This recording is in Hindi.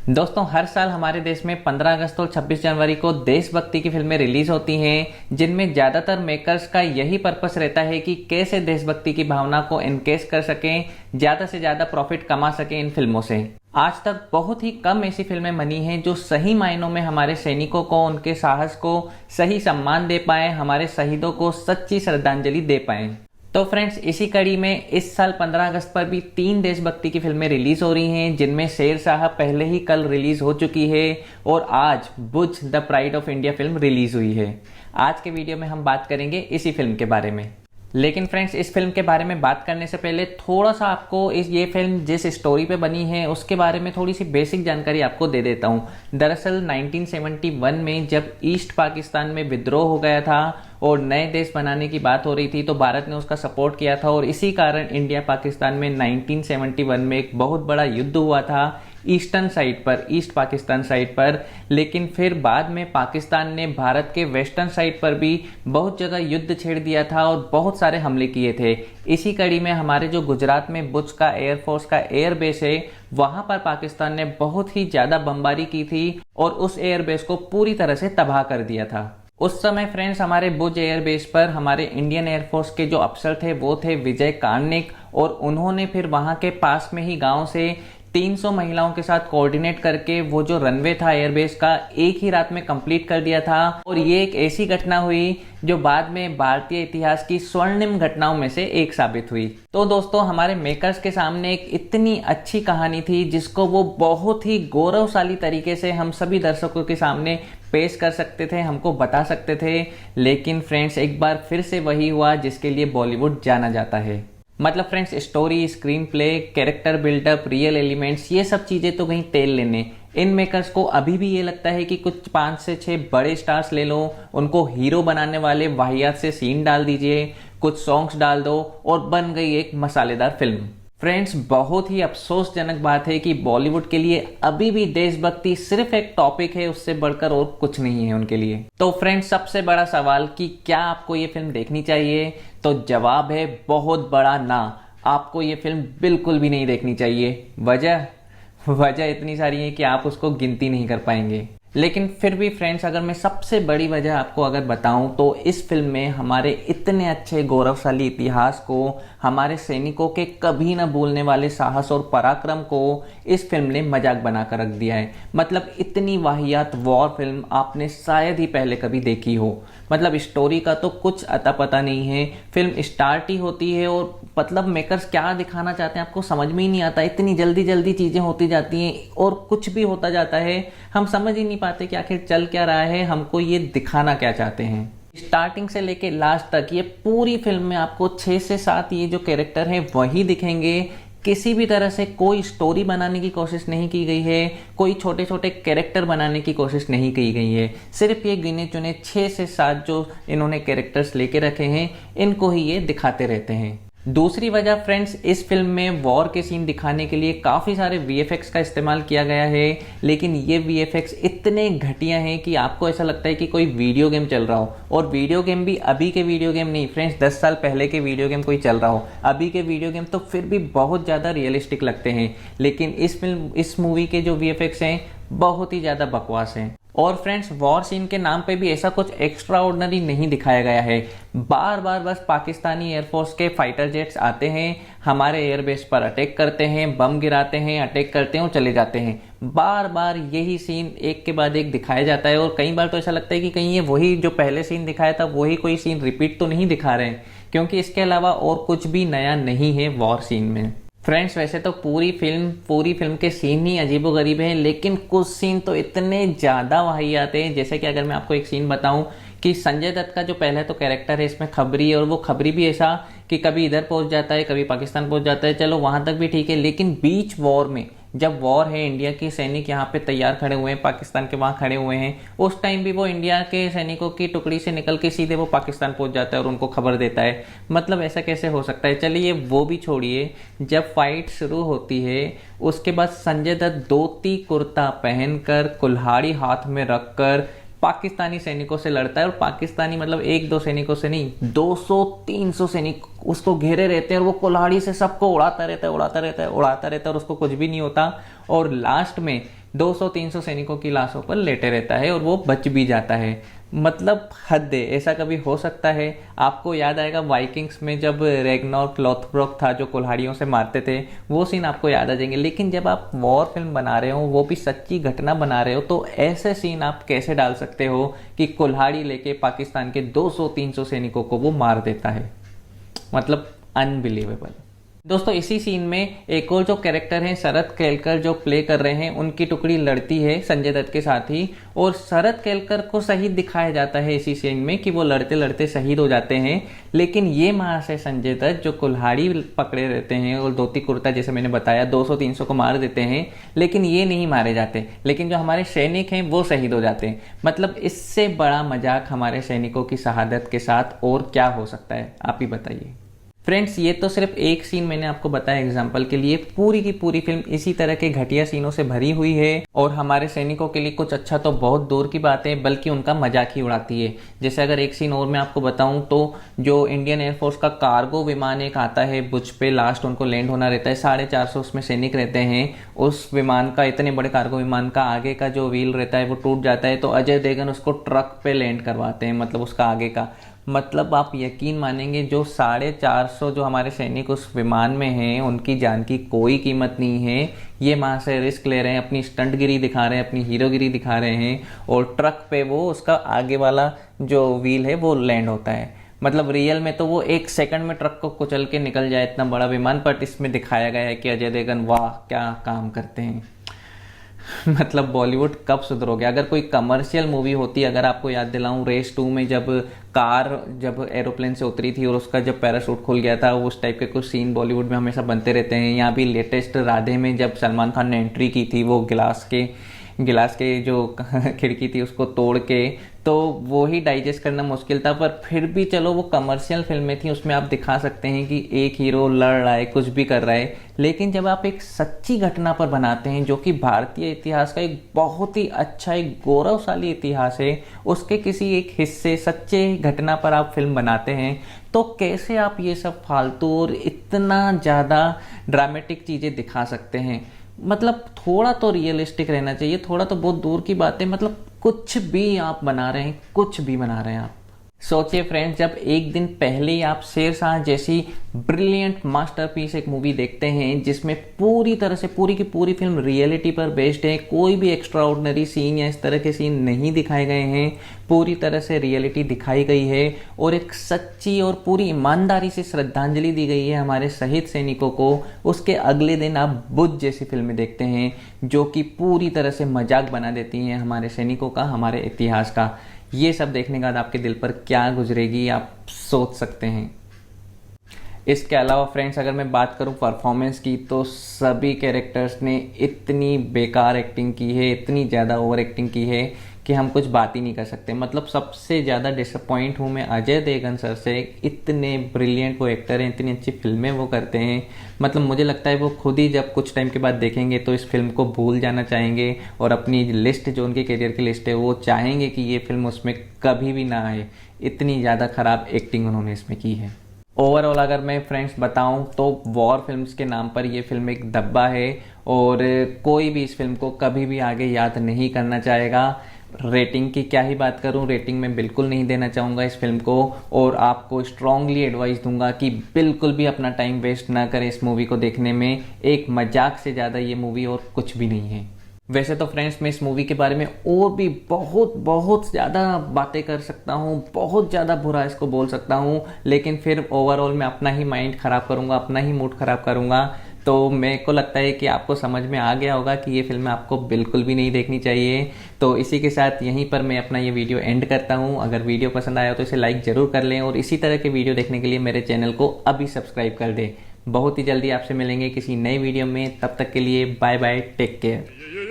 दोस्तों, हर साल हमारे देश में 15 अगस्त और 26 जनवरी को देशभक्ति की फिल्में रिलीज होती हैं, जिनमें ज़्यादातर मेकर्स का यही पर्पस रहता है कि कैसे देशभक्ति की भावना को एनकेज कर सकें, ज़्यादा से ज़्यादा प्रॉफिट कमा सकें इन फिल्मों से। आज तक बहुत ही कम ऐसी फिल्में बनी हैं जो सही मायनों में हमारे सैनिकों को, उनके साहस को सही सम्मान दे पाए, हमारे शहीदों को सच्ची श्रद्धांजलि दे पाए। तो फ्रेंड्स, इसी कड़ी में इस साल 15 अगस्त पर भी 3 देशभक्ति की फिल्में रिलीज हो रही हैं, जिनमें शेरशाह पहले ही कल रिलीज हो चुकी है और आज Bhuj the pride of India film release हुई है। आज के वीडियो में हम बात करेंगे इसी फिल्म के बारे में। लेकिन फ्रेंड्स, इस फिल्म के बारे में बात करने से पहले थोड़ा सा आपको ये फिल्म जिस स्टोरी पे बनी है उसके बारे में थोड़ी सी बेसिक जानकारी आपको दे देता हूँ। दरअसल 1971 में जब ईस्ट पाकिस्तान में विद्रोह हो गया था और नए देश बनाने की बात हो रही थी, तो भारत ने उसका सपोर्ट किया था और इसी कारण इंडिया पाकिस्तान में 1971 में एक बहुत बड़ा युद्ध हुआ था ईस्टर्न साइड पर, ईस्ट पाकिस्तान साइड पर। लेकिन फिर बाद में पाकिस्तान ने भारत के वेस्टर्न साइड पर भी बहुत जगह युद्ध छेड़ दिया था और बहुत सारे हमले किए थे। इसी कड़ी में हमारे जो गुजरात में बुच का एयरफोर्स का एयरबेस है, वहां पर पाकिस्तान ने बहुत ही ज्यादा बमबारी की थी और उस एयरबेस को पूरी तरह से तबाह कर दिया था। उस समय फ्रेंड्स, हमारे भुज एयरबेस पर हमारे इंडियन एयरफोर्स के जो अफसर थे वो थे विजय कार्निक, और उन्होंने फिर वहां के पास में ही गांव से 300 महिलाओं के साथ कोऑर्डिनेट करके वो जो रनवे था एयरबेस का, एक ही रात में कंप्लीट कर दिया था। और ये एक ऐसी घटना हुई जो बाद में भारतीय इतिहास की स्वर्णिम घटनाओं में से एक साबित हुई। तो दोस्तों, हमारे मेकर्स के सामने एक इतनी अच्छी कहानी थी जिसको वो बहुत ही गौरवशाली तरीके से हम सभी दर्शकों के सामने पेश कर सकते थे, हमको बता सकते थे। लेकिन फ्रेंड्स, एक बार फिर से वही हुआ जिसके लिए बॉलीवुड जाना जाता है। मतलब friends, story, screen play, character buildup, real elements, ये सब चीजें तो कहीं तेल लेने। इन मेकर्स को अभी भी ये लगता है कि कुछ 5 से 6 बड़े स्टार्स ले लो, उनको हीरो बनाने वाले वाहियात से सीन डाल दीजिए, कुछ सॉन्ग्स डाल दो और बन गई एक मसालेदार फिल्म। फ्रेंड्स, बहुत ही अफसोसजनक बात है कि बॉलीवुड के लिए अभी भी देशभक्ति सिर्फ एक टॉपिक है, उससे बढ़कर और कुछ नहीं है उनके लिए। तो फ्रेंड्स, सबसे बड़ा सवाल कि क्या आपको ये फिल्म देखनी चाहिए, तो जवाब है बहुत बड़ा ना। आपको ये फिल्म बिल्कुल भी नहीं देखनी चाहिए। वजह इतनी सारी है कि आप उसको गिनती नहीं कर पाएंगे। लेकिन फिर भी फ्रेंड्स, अगर मैं सबसे बड़ी वजह आपको अगर बताऊं तो इस फिल्म में हमारे इतने अच्छे गौरवशाली इतिहास को, हमारे सैनिकों के कभी न भूलने वाले साहस और पराक्रम को इस फिल्म ने मजाक बनाकर रख दिया है। मतलब इतनी वाहियात वॉर फिल्म आपने शायद ही पहले कभी देखी हो। मतलब स्टोरी का तो कुछ अता पता नहीं है, फिल्म स्टार्ट ही होती है और मतलब मेकर्स क्या दिखाना चाहते हैं आपको समझ में ही नहीं आता। इतनी जल्दी जल्दी चीजें होती जाती हैं और कुछ भी होता जाता है, हम समझ ही नहीं पाते कि आखिर चल क्या रहा है, हमको ये दिखाना क्या चाहते हैं। स्टार्टिंग से लेके लास्ट तक ये पूरी फिल्म में आपको 6 से 7 ये जो कैरेक्टर हैं वही दिखेंगे। किसी भी तरह से कोई स्टोरी बनाने की कोशिश नहीं की गई है, कोई छोटे छोटे कैरेक्टर बनाने की कोशिश नहीं की गई है। सिर्फ ये गिने चुने 6 से 7 जो इन्होंने कैरेक्टर्स लेके रखे हैं, इनको ही ये दिखाते रहते हैं। दूसरी वजह फ्रेंड्स, इस फिल्म में वॉर के सीन दिखाने के लिए काफ़ी सारे वीएफएक्स का इस्तेमाल किया गया है, लेकिन ये वीएफएक्स इतने घटिया हैं कि आपको ऐसा लगता है कि कोई वीडियो गेम चल रहा हो। और वीडियो गेम भी अभी के वीडियो गेम नहीं फ्रेंड्स, 10 साल पहले के वीडियो गेम कोई चल रहा हो। अभी के वीडियो गेम तो फिर भी बहुत ज़्यादा रियलिस्टिक लगते हैं, लेकिन इस मूवी के जो वीएफएक्स हैं बहुत ही ज़्यादा बकवास हैं। और फ्रेंड्स, वॉर सीन के नाम पे भी ऐसा कुछ एक्स्ट्रा ऑर्डिनरी नहीं दिखाया गया है। बार बार बस पाकिस्तानी एयरफोर्स के फाइटर जेट्स आते हैं, हमारे एयरबेस पर अटैक करते हैं, बम गिराते हैं, अटैक करते हैं और चले जाते हैं। बार बार यही सीन एक के बाद एक दिखाया जाता है और कई बार तो ऐसा लगता है कि कहीं ये वही जो पहले सीन दिखाया था वही कोई सीन रिपीट तो नहीं दिखा रहे हैं, क्योंकि इसके अलावा और कुछ भी नया नहीं है वॉर सीन में। फ्रेंड्स, वैसे तो पूरी फिल्म के सीन ही अजीबोगरीब हैं, लेकिन कुछ सीन तो इतने ज़्यादा वाहियात हैं। जैसे कि अगर मैं आपको एक सीन बताऊं कि संजय दत्त का जो पहले तो कैरेक्टर है इसमें खबरी है, और वो खबरी भी ऐसा कि कभी इधर पहुंच जाता है, कभी पाकिस्तान पहुंच जाता है, चलो वहां तक भी ठीक है। लेकिन बीच वॉर में, जब वॉर है, इंडिया के सैनिक यहाँ पे तैयार खड़े हुए हैं, पाकिस्तान के वहां खड़े हुए हैं, उस टाइम भी वो इंडिया के सैनिकों की टुकड़ी से निकल के सीधे वो पाकिस्तान पहुंच जाता है और उनको खबर देता है। मतलब ऐसा कैसे हो सकता है। चलिए वो भी छोड़िए, जब फाइट शुरू होती है उसके बाद संजय दत्त धोती कुर्ता पहनकर, कुल्हाड़ी हाथ में रखकर पाकिस्तानी सैनिकों से लड़ता है, और पाकिस्तानी मतलब एक दो सैनिकों से नहीं, 200-300 सैनिक उसको घेरे रहते हैं, और वो कुल्हाड़ी से सबको उड़ाता रहता है और उसको कुछ भी नहीं होता, और लास्ट में 200-300 सैनिकों की लाशों पर लेटे रहता है और वो बच भी जाता है। मतलब हद है, ऐसा कभी हो सकता है? आपको याद आएगा वाइकिंग्स में जब रेगनॉर लोथब्रोक था जो कुल्हाड़ियों से मारते थे, वो सीन आपको याद आ जाएंगे। लेकिन जब आप वॉर फिल्म बना रहे हो, वो भी सच्ची घटना बना रहे हो, तो ऐसे सीन आप कैसे डाल सकते हो कि कुल्हाड़ी लेके पाकिस्तान के 200-300 सैनिकों को वो मार देता है? मतलब अनबिलीवेबल। दोस्तों इसी सीन में एक और जो कैरेक्टर हैं शरद केलकर जो प्ले कर रहे हैं, उनकी टुकड़ी लड़ती है संजय दत्त के साथ ही, और शरद केलकर को शहीद दिखाया जाता है इसी सीन में कि वो लड़ते लड़ते शहीद हो जाते हैं। लेकिन ये महाशय संजय दत्त जो कुल्हाड़ी पकड़े रहते हैं और धोती कुर्ता जैसे मैंने बताया 200-300 को मार देते हैं, लेकिन ये नहीं मारे जाते, लेकिन जो हमारे सैनिक हैं वो शहीद हो जाते हैं। मतलब इससे बड़ा मजाक हमारे सैनिकों की शहादत के साथ और क्या हो सकता है? आप ही बताइए। फ्रेंड्स ये तो सिर्फ एक सीन मैंने आपको बताया एग्जाम्पल के लिए, पूरी की पूरी फिल्म इसी तरह के घटिया सीनों से भरी हुई है, और हमारे सैनिकों के लिए कुछ अच्छा तो बहुत दूर की बात है, बल्कि उनका मजाक ही उड़ाती है। जैसे अगर एक सीन और मैं आपको बताऊं तो जो इंडियन एयरफोर्स का कार्गो विमान एक आता है भुज पे, लास्ट उनको लैंड होना रहता है, 450 उसमें सैनिक रहते हैं। उस विमान का, इतने बड़े कार्गो विमान का आगे का जो व्हील रहता है वो टूट जाता है, तो अजय देवगन उसको ट्रक पे लैंड करवाते हैं, मतलब उसका आगे का। मतलब आप यकीन मानेंगे जो 450 जो हमारे सैनिक उस विमान में हैं, उनकी जान की कोई कीमत नहीं है। ये वहाँ से रिस्क ले रहे हैं, अपनी स्टंटगिरी दिखा रहे हैं, अपनी हीरोगिरी दिखा रहे हैं, और ट्रक पे वो उसका आगे वाला जो व्हील है वो लैंड होता है। मतलब रियल में तो वो 1 सेकंड में ट्रक को कुचल के निकल जाए इतना बड़ा विमान, बट इसमें दिखाया गया है कि अजय देवगन वाह क्या काम करते हैं। मतलब बॉलीवुड कब सुधरोगे? अगर कोई कमर्शियल मूवी होती, अगर आपको याद दिलाऊं रेस 2 में जब कार जब एरोप्लेन से उतरी थी और उसका जब पैराशूट खुल गया था, उस टाइप के कुछ सीन बॉलीवुड में हमेशा बनते रहते हैं। यहाँ भी लेटेस्ट राधे में जब सलमान खान ने एंट्री की थी, वो गिलास के जो खिड़की थी उसको तोड़ के, तो वो ही डाइजेस्ट करना मुश्किल था। पर फिर भी चलो वो कमर्शियल फिल्में थी, उसमें आप दिखा सकते हैं कि एक हीरो लड़ रहा है, कुछ भी कर रहा है। लेकिन जब आप एक सच्ची घटना पर बनाते हैं जो कि भारतीय इतिहास का एक बहुत ही अच्छा, एक गौरवशाली इतिहास है, उसके किसी एक हिस्से सच्चे घटना पर आप फिल्म बनाते हैं, तो कैसे आप ये सब फालतू और इतना ज़्यादा ड्रामेटिक चीज़ें दिखा सकते हैं? मतलब थोड़ा तो रियलिस्टिक रहना चाहिए, थोड़ा तो बहुत दूर की बात है। मतलब कुछ भी आप बना रहे हैं, कुछ भी बना रहे हैं आप। सोचिए फ्रेंड्स, जब एक दिन पहले ही आप शेरशाह जैसी ब्रिलियंट मास्टरपीस एक मूवी देखते हैं जिसमें पूरी तरह से पूरी की पूरी फिल्म रियलिटी पर बेस्ड है, कोई भी एक्स्ट्रा ऑर्डिनरी सीन या इस तरह के सीन नहीं दिखाए गए हैं, पूरी तरह से रियलिटी दिखाई गई है, और एक सच्ची और पूरी ईमानदारी से श्रद्धांजलि दी गई है हमारे शहीद सैनिकों को। उसके अगले दिन आप बुद्ध जैसी फिल्में देखते हैं जो कि पूरी तरह से मजाक बना देती हैं हमारे सैनिकों का, हमारे इतिहास का। ये सब देखने के बाद आपके दिल पर क्या गुजरेगी आप सोच सकते हैं। इसके अलावा फ्रेंड्स अगर मैं बात करूं परफॉर्मेंस की, तो सभी कैरेक्टर्स ने इतनी बेकार एक्टिंग की है, इतनी ज़्यादा ओवर एक्टिंग की है कि हम कुछ बात ही नहीं कर सकते। मतलब सबसे ज़्यादा डिसअपॉइंट हूँ मैं अजय देवगन सर से। इतने ब्रिलियंट वो एक्टर हैं, इतनी अच्छी फिल्में वो करते हैं। मतलब मुझे लगता है वो खुद ही जब कुछ टाइम के बाद देखेंगे तो इस फिल्म को भूल जाना चाहेंगे, और अपनी लिस्ट जो उनके करियर की लिस्ट है वो चाहेंगे कि ये फिल्म उसमें कभी भी ना आए। इतनी ज़्यादा ख़राब एक्टिंग उन्होंने इसमें की है। ओवरऑल अगर मैं फ्रेंड्स बताऊं तो वॉर फिल्म्स के नाम पर ये फिल्म एक धब्बा है, और कोई भी इस फिल्म को कभी भी आगे याद नहीं करना चाहेगा। रेटिंग की क्या ही बात करूं, रेटिंग में बिल्कुल नहीं देना चाहूँगा इस फिल्म को, और आपको स्ट्रांगली एडवाइस दूंगा कि बिल्कुल भी अपना टाइम वेस्ट ना करें इस मूवी को देखने में। एक मजाक से ज़्यादा ये मूवी और कुछ भी नहीं है। वैसे तो फ्रेंड्स मैं इस मूवी के बारे में और भी बहुत ज़्यादा बातें कर सकता हूँ, बहुत ज़्यादा बुरा इसको बोल सकता हूँ, लेकिन फिर ओवरऑल मैं अपना ही माइंड ख़राब करूँगा, अपना ही मूड ख़राब करूँगा। तो मेरे को लगता है कि आपको समझ में आ गया होगा कि ये फिल्म आपको बिल्कुल भी नहीं देखनी चाहिए। तो इसी के साथ यहीं पर मैं अपना ये वीडियो एंड करता हूँ। अगर वीडियो पसंद आया तो इसे लाइक ज़रूर कर लें, और इसी तरह के वीडियो देखने के लिए मेरे चैनल को अभी सब्सक्राइब कर दें। बहुत ही जल्दी आपसे मिलेंगे किसी नई वीडियो में, तब तक के लिए बाय बाय, टेक केयर।